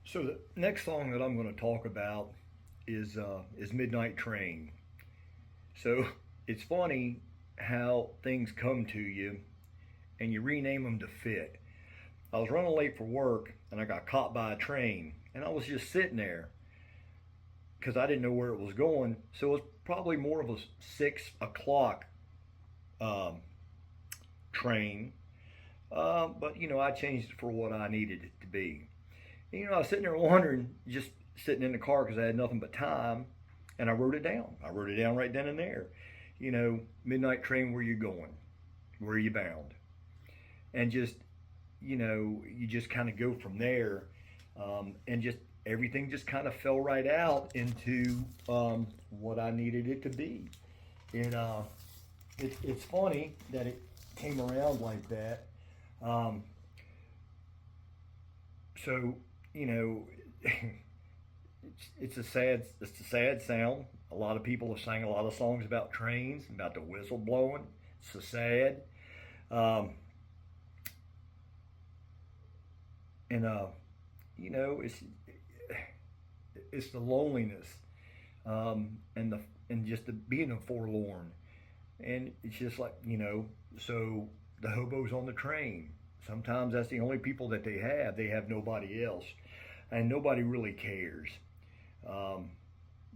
So the next song that I'm going to talk about is Midnight Train. So it's funny how things come to you and you rename them to fit. I was running late for work and I got caught by a train and I was just sitting there because I didn't know where it was going. So it was probably more of a 6 o'clock um, train. But I changed it for what I needed it to be. I was sitting there wondering, just sitting in the car because I had nothing but time, and I wrote it down. I wrote it down right then and there. Midnight train, where you going? Where are you bound? And just, you just kind of go from there, and just everything just kind of fell right out into what I needed it to be. It, uh, it's funny that it came around like that. Um, so, you know, it's a sad sound. A lot of people have sang a lot of songs about trains, about the whistle blowing. It's so sad. Um, and you know, it's the loneliness, and just the being a forlorn, and it's just like So the hobos on the train. Sometimes that's the only people that they have. They have nobody else, and nobody really cares. Um,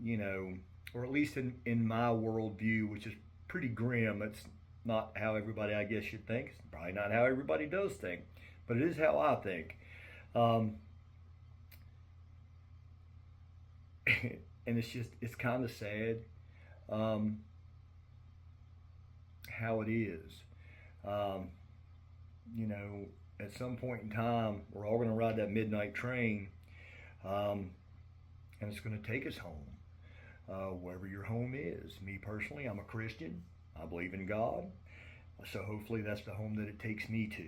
you know, or at least in my worldview, which is pretty grim. It's not how everybody, I guess, should think. It's probably not how everybody does think, but it is how I think. Um, and it's kind of sad um, how it is. Um, you know, at some point in time, we're all going to ride that midnight train, um, and it's going to take us home, wherever your home is. Me personally, I'm a Christian. I believe in God, so hopefully that's the home that it takes me to.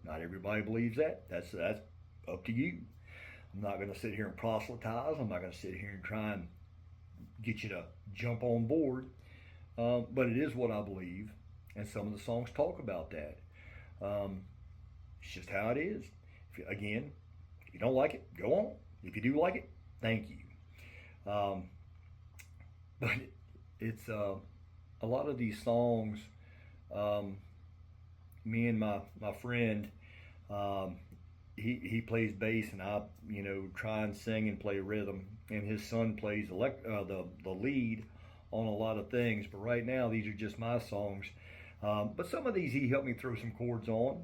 Not everybody believes that. That's up to you. I'm not going to sit here and proselytize. I'm not going to sit here and try and get you to jump on board. But it is what I believe, and some of the songs talk about that. Um, it's just how it is. Again, if you don't like it, go on. If you do like it, thank you. But it's a lot of these songs. Um, Me and my friend, um, he plays bass, and I try and sing and play rhythm, and his son plays the lead on a lot of things. But right now, these are just my songs. But some of these he helped me throw some chords on.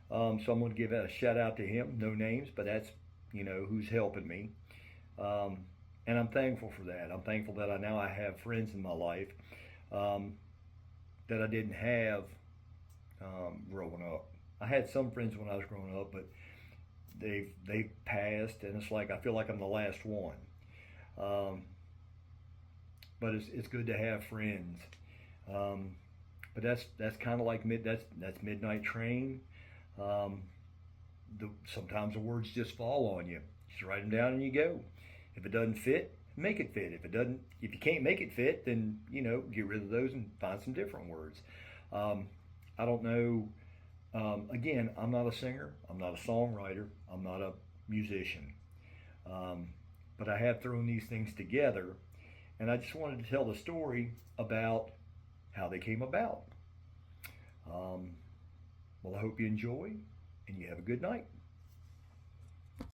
So I'm going to give a shout out to him. No names, but that's who's helping me. Um, and I'm thankful for that. I'm thankful that I have friends in my life um, that I didn't have growing up. I had some friends when I was growing up, but they've passed, and it's like I feel like I'm the last one. Um, but it's good to have friends. Um, but that's kind of like that's Midnight Train. Um, Sometimes the words just fall on you. Just write them down and you go. If it doesn't fit, make it fit. If you can't make it fit, then get rid of those and find some different words. Um, I don't know. Again, I'm not a singer. I'm not a songwriter. I'm not a musician. Um, but I have thrown these things together, and I just wanted to tell the story about how they came about. Um, well, I hope you enjoy, and you have a good night.